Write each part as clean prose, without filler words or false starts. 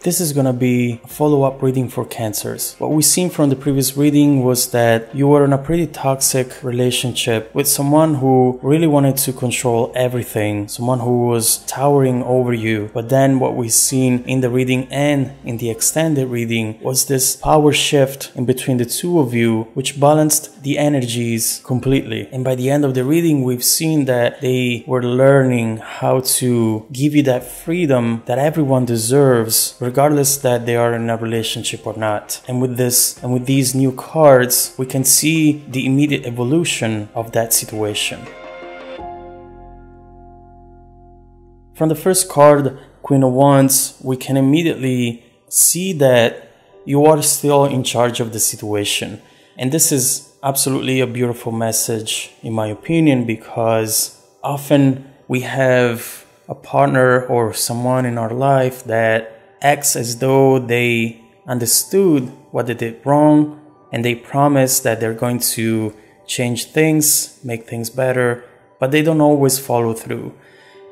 This is gonna be a follow-up reading for Cancers. What we've seen from the previous reading was that you were in a pretty toxic relationship with someone who really wanted to control everything, someone who was towering over you. But then what we've seen in the reading and in the extended reading was this power shift in between the two of you, which balanced the energies completely. And by the end of the reading, we've seen that they were learning how to give you that freedom that everyone deserves, regardless that they are in a relationship or not. And with these new cards, we can see the immediate evolution of that situation. From the first card, Queen of Wands, we can immediately see that you are still in charge of the situation. And this is absolutely a beautiful message, in my opinion, because often we have a partner or someone in our life that acts as though they understood what they did wrong, and they promise that they're going to change things, make things better, but they don't always follow through.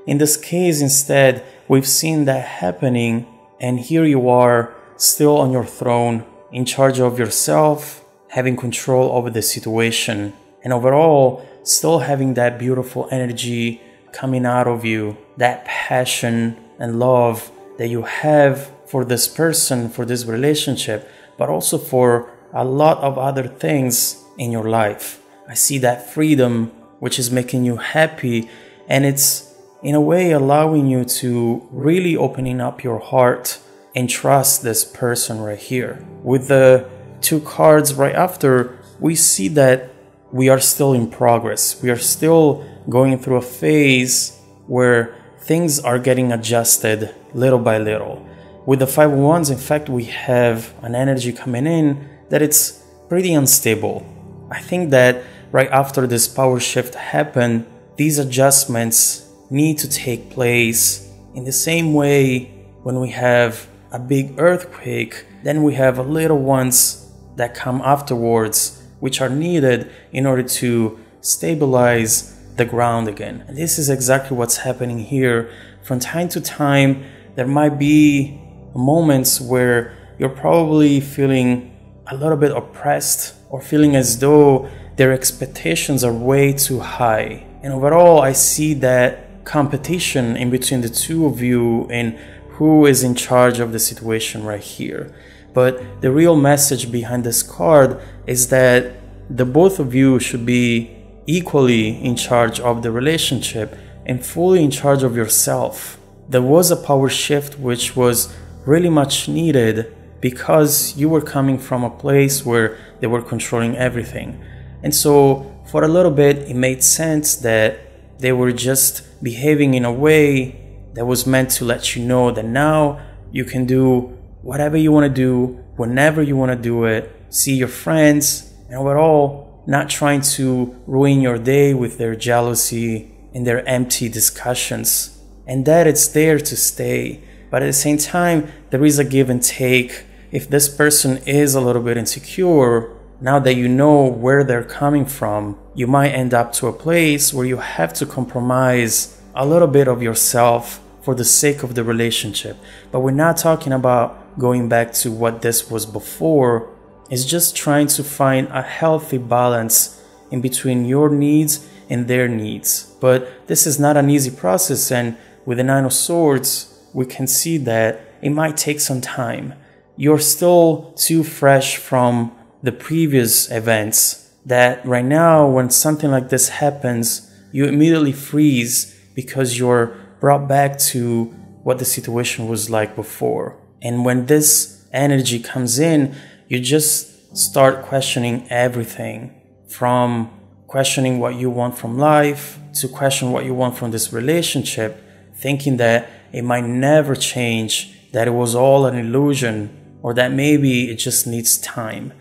In this case, instead, we've seen that happening, and here you are, still on your throne, in charge of yourself, having control over the situation, and overall, still having that beautiful energy coming out of you, that passion and love that you have for this person, for this relationship, but also for a lot of other things in your life. I see that freedom, which is making you happy, and it's in a way allowing you to really opening up your heart and trust this person right here. With the two cards right after, we see that we are still in progress. We are still going through a phase where things are getting adjusted little by little. With the Five of Wands, in fact, we have an energy coming in that it's pretty unstable. I think that right after this power shift happened, these adjustments need to take place in the same way when we have a big earthquake, then we have a little ones that come afterwards, which are needed in order to stabilize the ground again. And this is exactly what's happening here. From time to time, there might be moments where you're probably feeling a little bit oppressed or feeling as though their expectations are way too high. And overall, I see that competition in between the two of you and who is in charge of the situation right here. But the real message behind this card is that the both of you should be equally in charge of the relationship and fully in charge of yourself. There was a power shift which was really much needed because you were coming from a place where they were controlling everything. And so for a little bit, it made sense that they were just behaving in a way that was meant to let you know that now you can do whatever you want to do, whenever you want to do it, see your friends, and overall, not trying to ruin your day with their jealousy and their empty discussions. And that it's there to stay. But at the same time, there is a give and take. If this person is a little bit insecure, now that you know where they're coming from, you might end up to a place where you have to compromise a little bit of yourself for the sake of the relationship. But we're not talking about going back to what this was before. It's just trying to find a healthy balance in between your needs and their needs. But this is not an easy process, and with the Nine of Swords, we can see that it might take some time. You're still too fresh from the previous events that right now, when something like this happens, you immediately freeze because you're brought back to what the situation was like before. And when this energy comes in, you just start questioning everything, from questioning what you want from life to question what you want from this relationship, thinking that it might never change, that it was all an illusion, or that maybe it just needs time.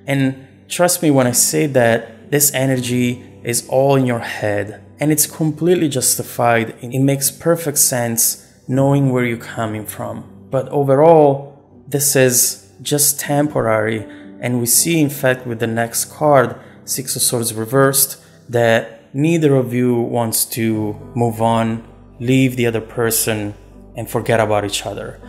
And trust me when I say that this energy is all in your head, and it's completely justified. It makes perfect sense knowing where you're coming from. But overall, this is just temporary, and we see in fact with the next card, Six of Swords reversed, that neither of you wants to move on, leave the other person, and forget about each other.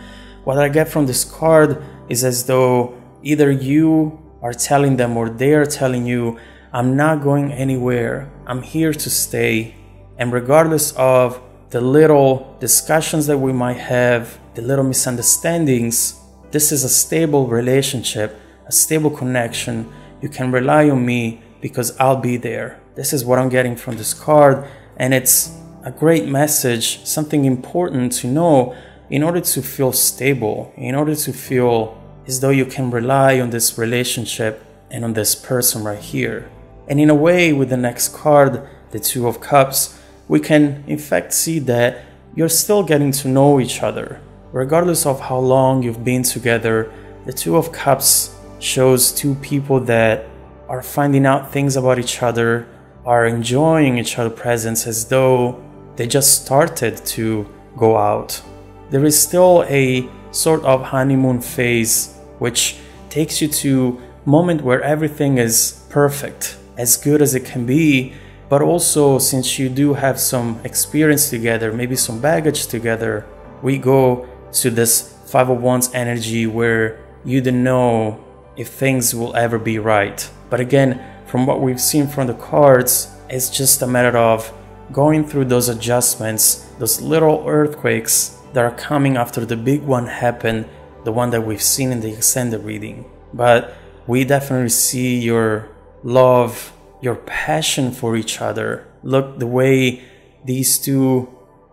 what I get from this card is as though either you are telling them or they are telling you, I'm not going anywhere, I'm here to stay. And regardless of the little discussions that we might have, the little misunderstandings, this is a stable relationship, a stable connection. You can rely on me because I'll be there. This is what I'm getting from this card, and it's a great message, something important to know in order to feel stable, in order to feel as though you can rely on this relationship and on this person right here. And in a way, with the next card, the Two of Cups, we can in fact see that you're still getting to know each other. Regardless of how long you've been together, the Two of Cups shows two people that are finding out things about each other, are enjoying each other's presence as though they just started to go out. There is still a sort of honeymoon phase which takes you to a moment where everything is perfect, as good as it can be, but also since you do have some experience together, maybe some baggage together, we go to this Five of Wands energy where you don't know if things will ever be right. But again, from what we've seen from the cards, it's just a matter of going through those adjustments, those little earthquakes that are coming after the big one happened, the one that we've seen in the extended reading. But we definitely see your love, your passion for each other. Look, the way these two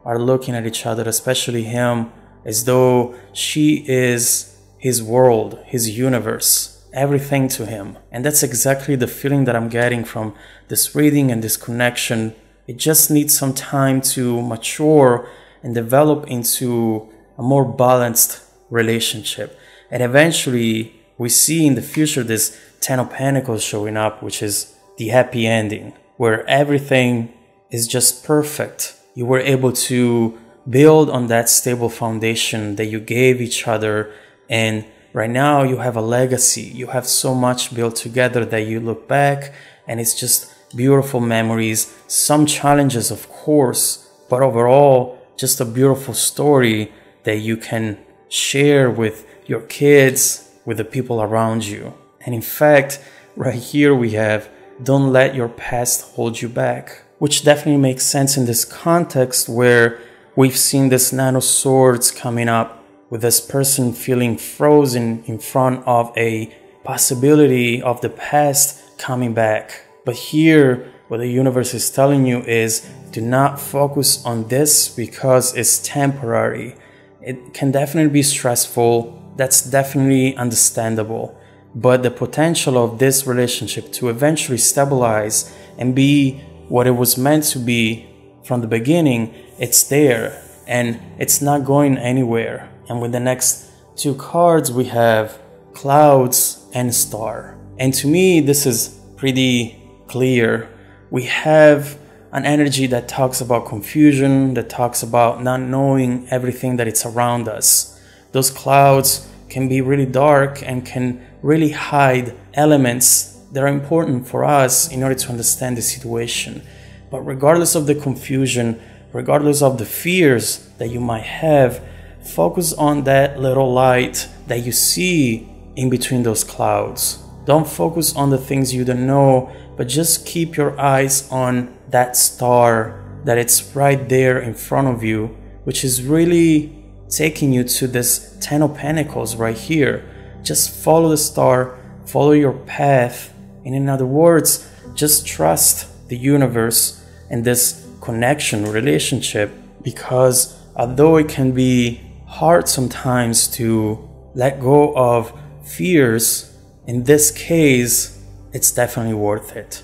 are looking at each other, especially him, as though she is his world, his universe, everything to him. And that's exactly the feeling that I'm getting from this reading and this connection. It just needs some time to mature and develop into a more balanced relationship. And eventually, we see in the future this Ten of Pentacles showing up, which is the happy ending, where everything is just perfect. You were able to build on that stable foundation that you gave each other, and right now you have a legacy. You have so much built together that you look back and it's just beautiful memories, some challenges of course, but overall just a beautiful story that you can share with your kids, with the people around you. And in fact, right here we have, don't let your past hold you back, which definitely makes sense in this context where we've seen this Nine of Swords coming up with this person feeling frozen in front of a possibility of the past coming back. But here, what the universe is telling you is, do not focus on this because it's temporary. It can definitely be stressful. That's definitely understandable. But the potential of this relationship to eventually stabilize and be what it was meant to be from the beginning, it's there and it's not going anywhere. And with the next two cards, we have Clouds and Star. And to me, this is pretty clear. We have an energy that talks about confusion, that talks about not knowing everything that is around us. Those clouds can be really dark and can really hide elements that are important for us in order to understand the situation. But regardless of the confusion, regardless of the fears that you might have, focus on that little light that you see in between those clouds. Don't focus on the things you don't know, but just keep your eyes on that star that it's right there in front of you, which is really taking you to this Ten of Pentacles right here. Just follow the star, follow your path, and in other words, just trust the universe and this connection, relationship, because although it can be hard sometimes to let go of fears, in this case, it's definitely worth it.